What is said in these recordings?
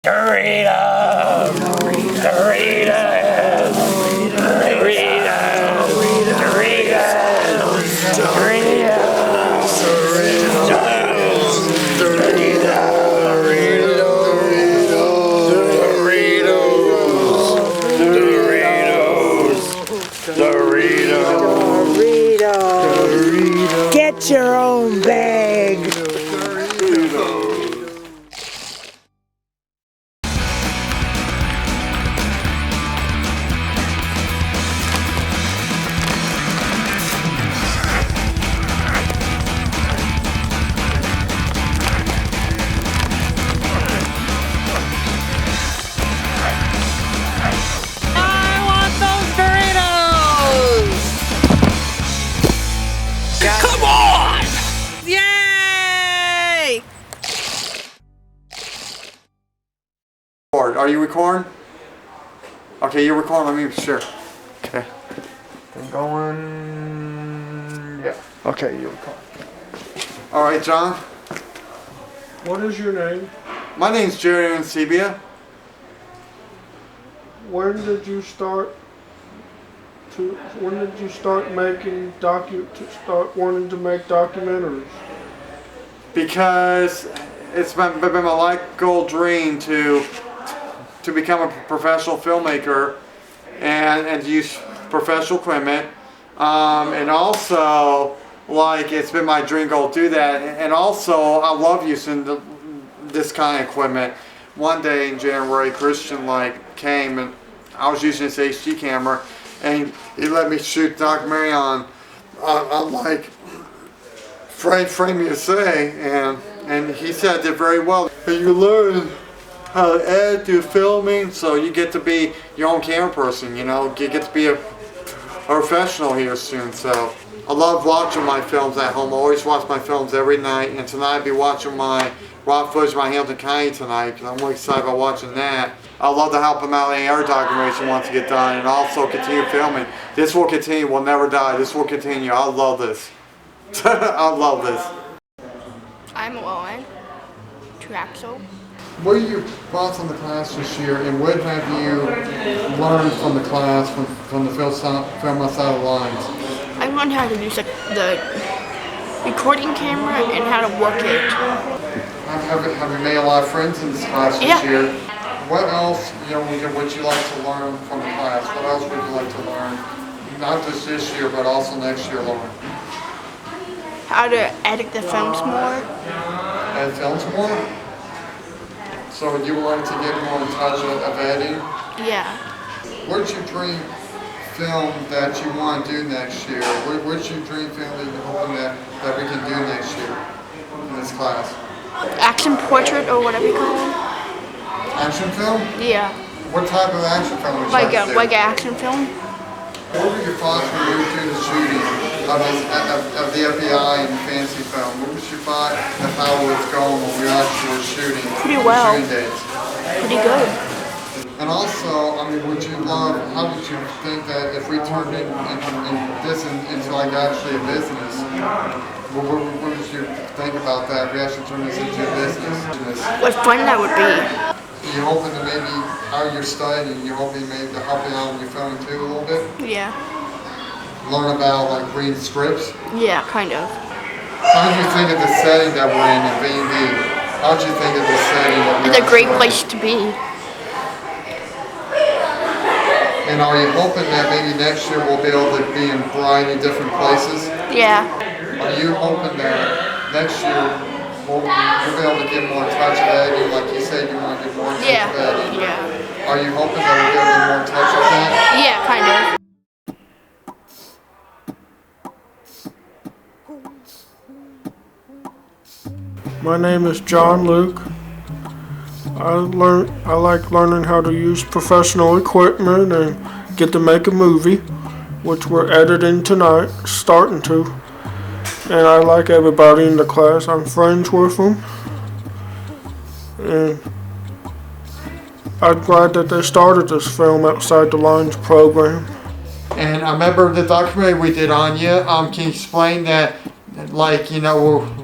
Doritos! Doritos! Doritos! Doritos! Get your own bag! Come on! Yay! Are you recording? Okay, you're recording. Let me be sure. Okay. I'm going. Yeah. Okay, you're recording. All right, John. What is your name? My name's Jerry Ancibia. When did you start making wanting to make documentaries? Because it's been my life goal dream to become a professional filmmaker and to use professional equipment, and also like it's been my dream goal to do that, and also I love using this kind of equipment. One day in January, Christian came and I was using this HD camera, and he let me shoot documentary on like Frame USA, and he said I did very well. And you learn how to edit, do filming, so you get to be your own camera person. You know, you get to be a professional here soon. So I love watching my films at home. I always watch my films every night, and tonight I'll be watching my raw footage of my Hamilton County tonight, because I'm really excited about watching that. I'd love to help him out in any other documentaries he wants to get done, and also continue filming. This will continue, will never die. This will continue. I love this. I love this. I'm Owen, to Axel. What are your thoughts on the class this year, and what have you learned from the class, from the film outside the lines? I learned how to use the recording camera and how to work it. Have you made a lot of friends in this class this year? What else, would you like to learn from the class? What else would you like to learn? Not just this year, but also next year, Lauren. How to edit the films more. Edit films more? So would you like to get more in touch of editing? Yeah. What's your dream film that you want to do next year? What's your dream film that you're hoping that we can do next year in this class? Action portrait or whatever you call it. Action film? Yeah. What type of action film would you like to do? Like an action film. What were your thoughts when you were doing the shooting of the FBI and the fancy film? What was your thought of how it was going when we actually were shooting? Pretty well. Shooting dates? Pretty good. And also, how would you think that if we turned this into like actually a business, what would you think about that? If we actually turned this into a business? What fun that would be. You hoping to maybe, how you're studying, you hoping maybe to help you out with your filming too a little bit? Yeah. Learn about like reading scripts? Yeah, kind of. How did you think of the setting that we're in V&D? How did you think of the setting that we're in? It's a great place to be. And are you hoping that maybe next year we'll be able to be in a variety of different places? Yeah. Are you hoping that next year we'll be able to get more in touch with editing, like you said you want to get more in touch with editing? Yeah. Are you hoping that we'll be able to get more in touch with that? Yeah, kind of. My name is John Luke. I like learning how to use professional equipment and get to make a movie, which we're editing tonight, starting to. And I like everybody in the class. I'm friends with them. And I'm glad that they started this Film Outside the Lines program. And I remember the documentary we did on you. Can you explain that, like,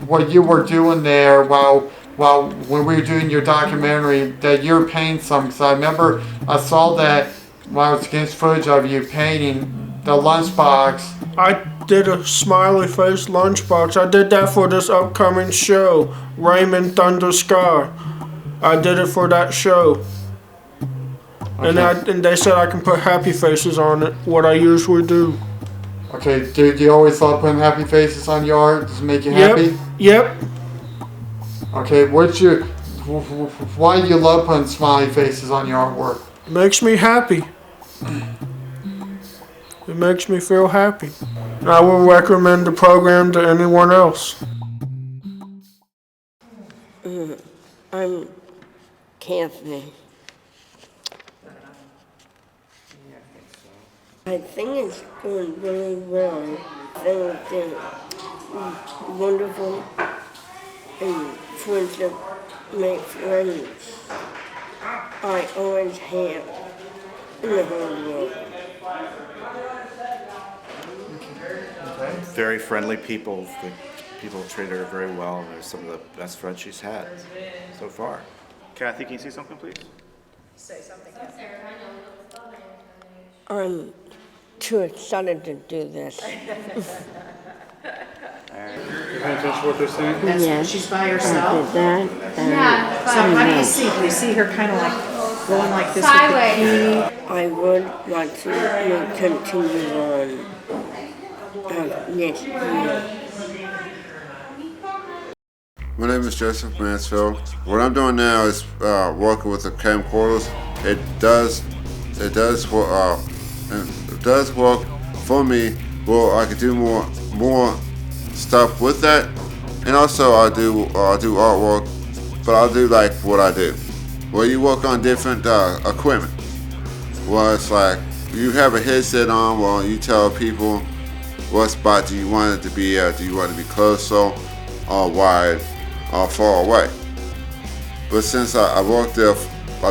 what you were doing there while well, when we were doing your documentary, that you're painting some. Because I remember I saw that when I was against footage of you painting the lunchbox. I did a smiley face lunchbox. I did that for this upcoming show, Raymond Thunder Sky. I did it for that show. And they said I can put happy faces on it, what I usually do. Okay, do you always love putting happy faces on your art? Does it make you happy? Yep. Okay, why do you love putting smiley faces on your artwork? It makes me happy. It makes me feel happy. And I will recommend the program to anyone else. I'm Kathy. I think it's going really well. Things are wonderful and friendship make friends. I always have in the whole world. Very friendly people. The people treated her very well. They're some of the best friends she's had so far. Kathy, can you say something, please? I'm too excited to do this. Yes. She's by herself? That, Yeah. So how do you see? Do you see her kind of like going like this with the key? I would like to continue on next year. My name is Joseph Mansfield. What I'm doing now is working with the camcorders. It does work for me. Well, I can do more stuff with that, and also I do artwork, but I do like what I do. Well, you work on different equipment. Well, it's like you have a headset on. Well, you tell people what spot do you want it to be at. Do you want it to be closer or wide or far away? But since I've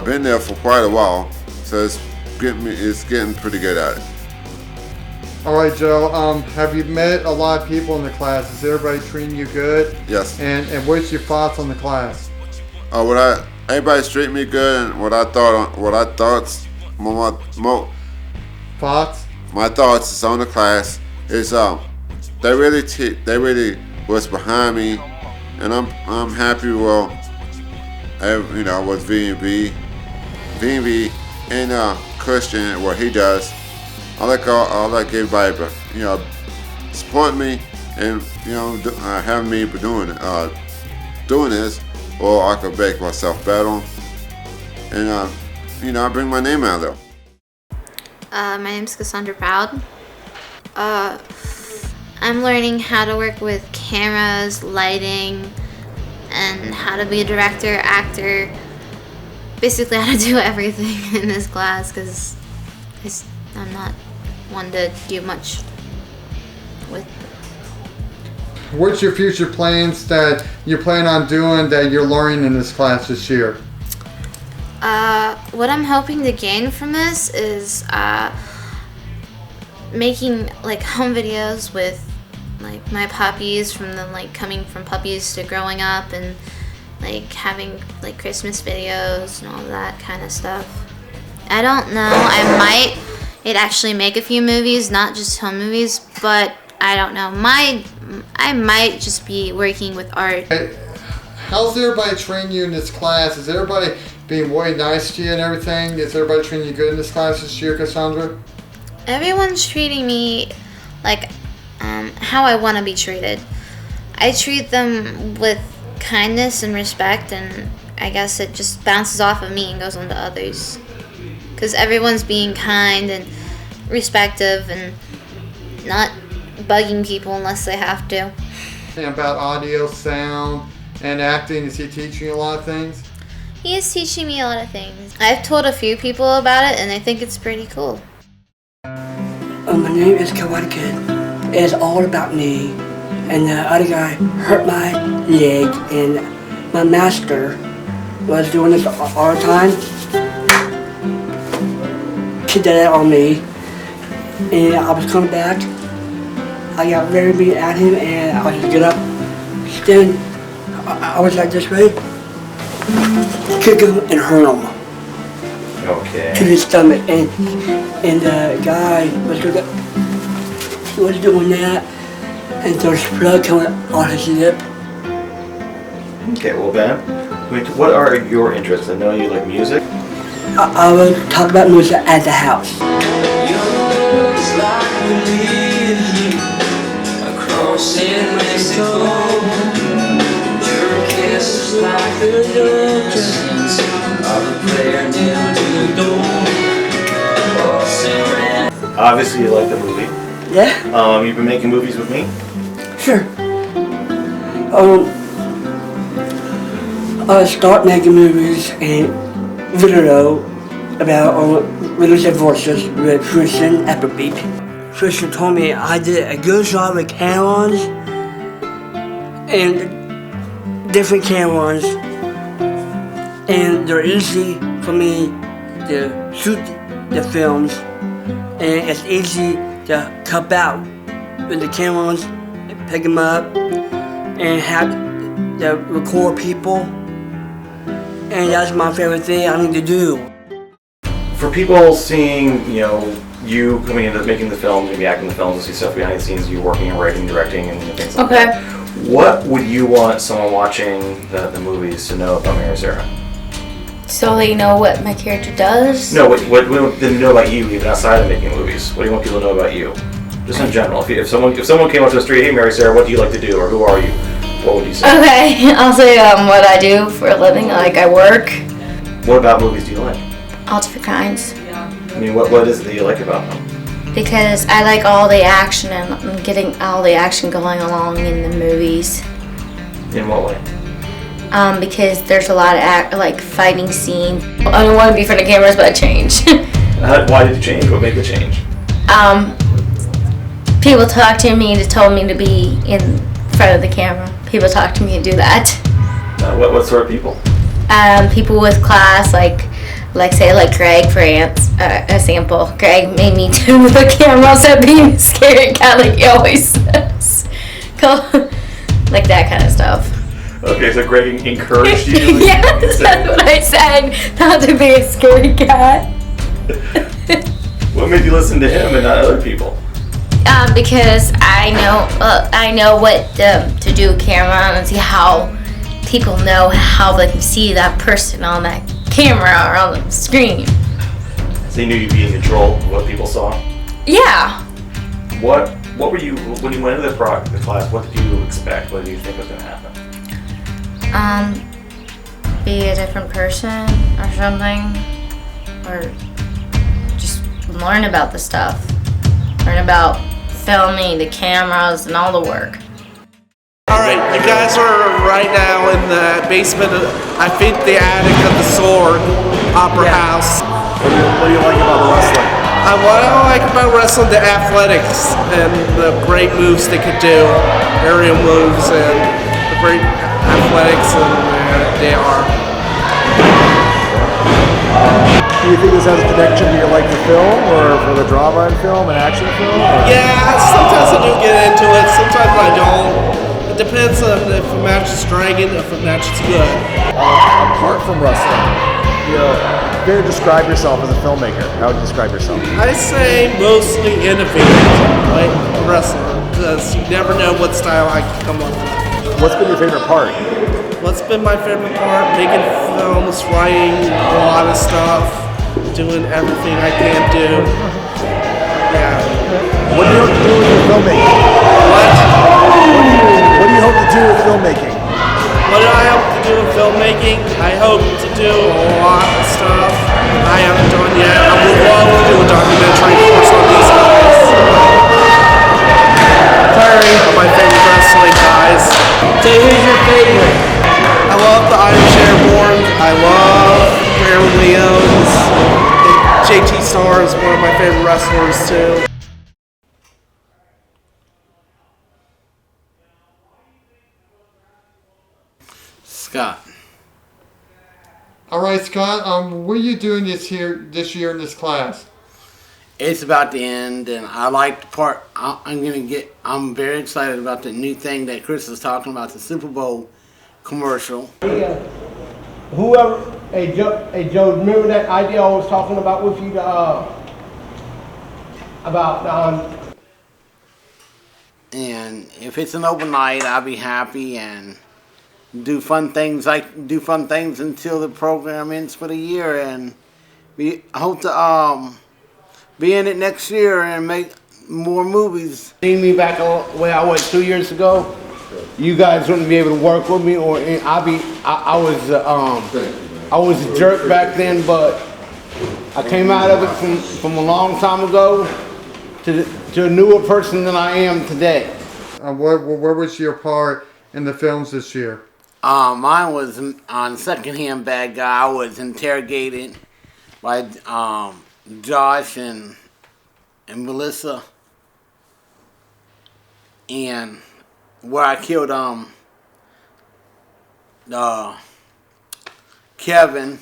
been there for quite a while, so it's getting pretty good at it. All right, Joe. Have you met a lot of people in the class? Is everybody treating you good? Yes. And what's your thoughts on the class? Everybody's treating me good, and my thoughts is on the class is they really was behind me, and I'm happy with V&V and Christian, what he does. I like everybody, support me and having me doing this, or I could make myself better, and I bring my name out there. My name's Cassandra Proud. I'm learning how to work with cameras, lighting, and how to be a director, actor. Basically how to do everything in this class, because I'm not one to do much with. What's your future plans that you plan on doing that you're learning in this class this year? What I'm hoping to gain from this is making like home videos with like my puppies, from them like coming from puppies to growing up, and like having like Christmas videos and all that kind of stuff. I don't know, I might actually make a few movies, not just home movies, but I don't know. I might just be working with art. How's everybody treating you in this class? Is everybody being way nice to you and everything? Is everybody treating you good in this class this year, Cassandra? Everyone's treating me like how I want to be treated. I treat them with kindness and respect, and I guess it just bounces off of me and goes on to others. Because everyone's being kind and respectful and not bugging people unless they have to. And about audio, sound, and acting, is he teaching you a lot of things? He is teaching me a lot of things. I've told a few people about it, and they think it's pretty cool. My name is Karate Kid. It's all about me. And the other guy hurt my leg, and my master was doing this all the time. He did it on me, and I was coming back. I got very mean at him, and I was just get up, stand. I was like this way, kick him and hurt him Okay. to the stomach, and the guy was doing that, and there's blood coming on his lip. Okay, well, Ben, what are your interests? I know you like music. I will talk about music at the house. Obviously, you like the movie. Yeah? You've been making movies with me? Sure. I start making movies and video about religious voices with Christian Applebeat. Christian told me I did a good job with cameras and different cameras, and they're easy for me to shoot the films, and it's easy to cut out with the cameras, pick them up, and have to record people. And that's my favorite thing I need to do. For people seeing, you coming into making the films, maybe acting the films, and see stuff behind the scenes, you working and writing, directing, and things like that. What would you want someone watching the movies to know about Mary Sarah? So they know what my character does? No, what do you want them to know about you, even outside of making movies? What do you want people to know about you? Just in general. If someone came up to the street, hey Mary Sarah, what do you like to do, or who are you? What would you say? Okay, I'll say what I do for a living, like I work. What about movies do you like? All different kinds. I mean, what is it that you like about them? Because I like all the action and getting all the action going along in the movies. In what way? Because there's a lot of fighting scene. I don't want to be in front of cameras, but I changed. Why did you change? What made the change? People talk to me to told me to be in front of the camera. People talk to me and do that. What sort of people? People with class, like Greg, for a sample. Greg made me do the camera instead of being a scary cat like he always says. Like that kind of stuff. Okay, so Greg encouraged you to yes, that's what I said. Not to be a scary cat. What made you listen to him and not other people? Because I know what to do with camera and see how people know how they can see that person on that camera or on the screen. So you knew you'd be in control of what people saw? Yeah. What were you, when you went into the class, what did you expect? What did you think was going to happen? Be a different person or something. Or just learn about the stuff. Learn about filming, the cameras, and all the work. Alright, you guys are right now in the basement, I think the attic of the Sword Opera House. What do you like about the wrestling? What I like about wrestling, the athletics and the great moves they could do, aerial moves, and the great athletics they are. Do you think this has a connection to your like the film, or for the drama and film, an action film? Or? Yeah, sometimes I do get into it, sometimes I don't. It depends on if a match is dragging, if a match is good. Apart from wrestling, if you were to describe yourself as a filmmaker, how would you describe yourself? I say mostly innovative, like a wrestler, because you never know what style I can come up with. What's been your favorite part? What's been my favorite part? Making films, writing a lot of stuff, doing everything I can do. Yeah. What do you hope to do with your filmmaking? What? What do you hope to do with filmmaking? What do I hope to do with filmmaking? I hope to do a lot of stuff I haven't done yet. I would love to do a documentary course on these guys. Sorry. My favorite wrestling guys. So who's your favorite? I love the Irish Airborne. I love Aaron Williams. JT Starr is one of my favorite wrestlers too. Scott. All right, Scott. What are you doing this year in this class? It's about to end, and I like the part. I'm very excited about the new thing that Chris was talking about, the Super Bowl commercial. whoever, hey Joe, remember that idea I was talking about with you, and if it's an open night, I'll be happy and do fun things until the program ends for the year, and I hope to be in it next year and make more movies. See me back where I was 2 years ago, you guys wouldn't be able to work with me, or I was a jerk back then, but I came out of it from a long time ago to a newer person than I am today. What was your part in the films this year? Mine was on Secondhand Bad Guy. I was interrogated by Josh and Melissa, and where I killed Kevin.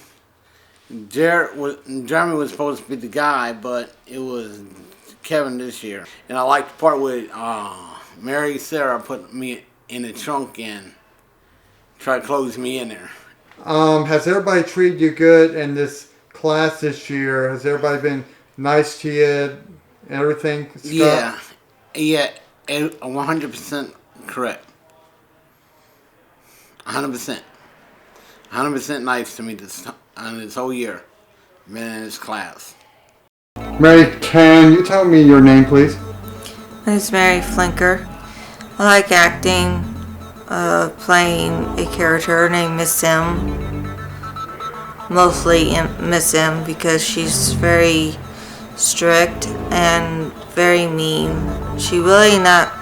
Jeremy was supposed to be the guy, but it was Kevin this year. And I liked the part with Mary Sarah put me in the trunk and tried to close me in there. Has everybody treated you good in this class this year? Has everybody been nice to you and everything, Scott? Yeah, 100% correct. 100%. 100% nice to me this whole year. Been in this class. Mary, can you tell me your name, please? My name's Mary Flinker. I like acting, playing a character named Miss M. Mostly Miss M because she's very strict and very mean. She really not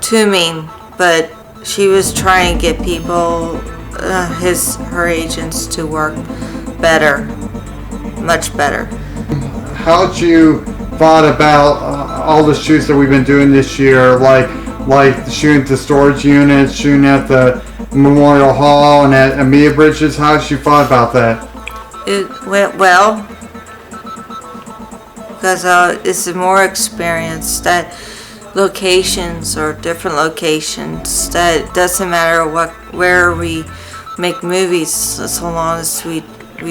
too mean, but she was trying to get people, her agents, to work better, much better. How'd you thought about all the shoots that we've been doing this year, like shooting at the storage units, shooting at the Memorial Hall and at Amelia Bridges? How'd you thought about that? It went well because it's more experience. That locations or different locations. That it doesn't matter where we make movies, so long as we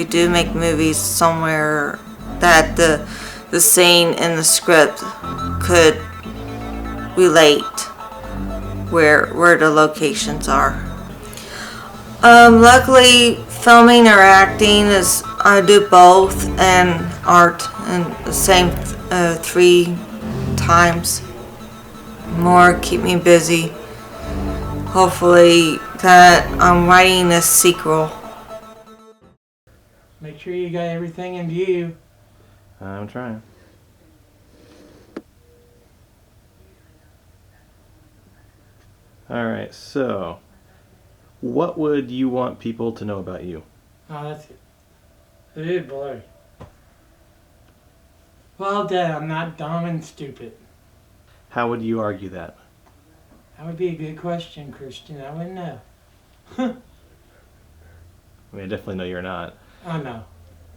do make movies somewhere that the scene in the script could relate where the locations are. Luckily, filming or acting is, I do both, and art and the same 3 times. More keep me busy. Hopefully that I'm writing a sequel. Make sure you got everything in view. I'm trying. Alright, so what would you want people to know about you? Oh, that's it. Oh boy. Well, Dad, I'm not dumb and stupid. How would you argue that? That would be a good question, Christian. I wouldn't know. I mean, I definitely know you're not. I know.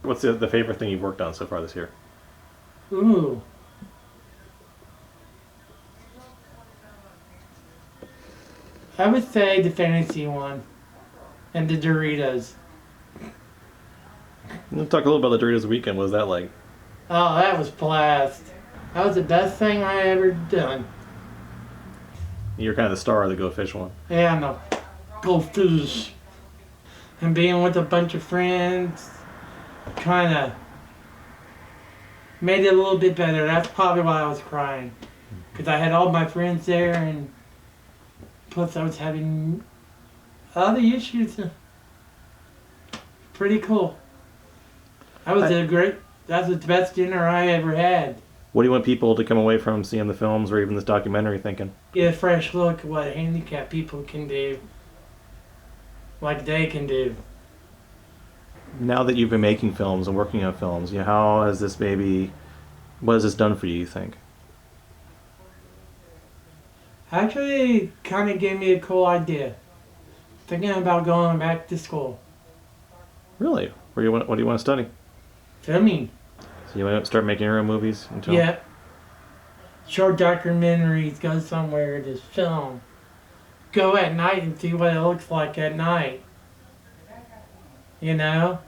What's the favorite thing you've worked on so far this year? Ooh. I would say the fantasy one. And the Doritos. Let's talk a little about the Doritos weekend. What was that like? Oh, that was blast. That was the best thing I ever done. You're kind of the star of the Go Fish one. Yeah, I know. Go fish. And being with a bunch of friends kind of made it a little bit better. That's probably why I was crying. Because I had all my friends there, and plus I was having other issues. Pretty cool. That was that's the best dinner I ever had. What do you want people to come away from seeing the films or even this documentary thinking? Get a fresh look at what handicapped people can do. Like they can do. Now that you've been making films and working on films, how has this what has this done for you, you think? Actually, it kind of gave me a cool idea. Thinking about going back to school. Really? What do you want to study? Filming. So you want to start making your own movies? Yeah. Short documentaries, go somewhere to film. Go at night and see what it looks like at night. You know?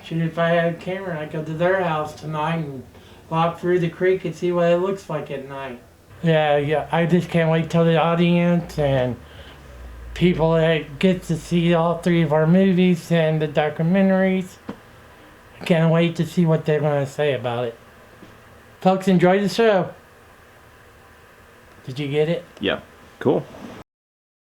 Shoot, if I had a camera, I'd go to their house tonight and walk through the creek and see what it looks like at night. Yeah, I just can't wait till the audience and people that get to see all 3 of our movies and the documentaries. I can't wait to see what they're going to say about it. Folks, enjoy the show. Did you get it? Yeah. Cool.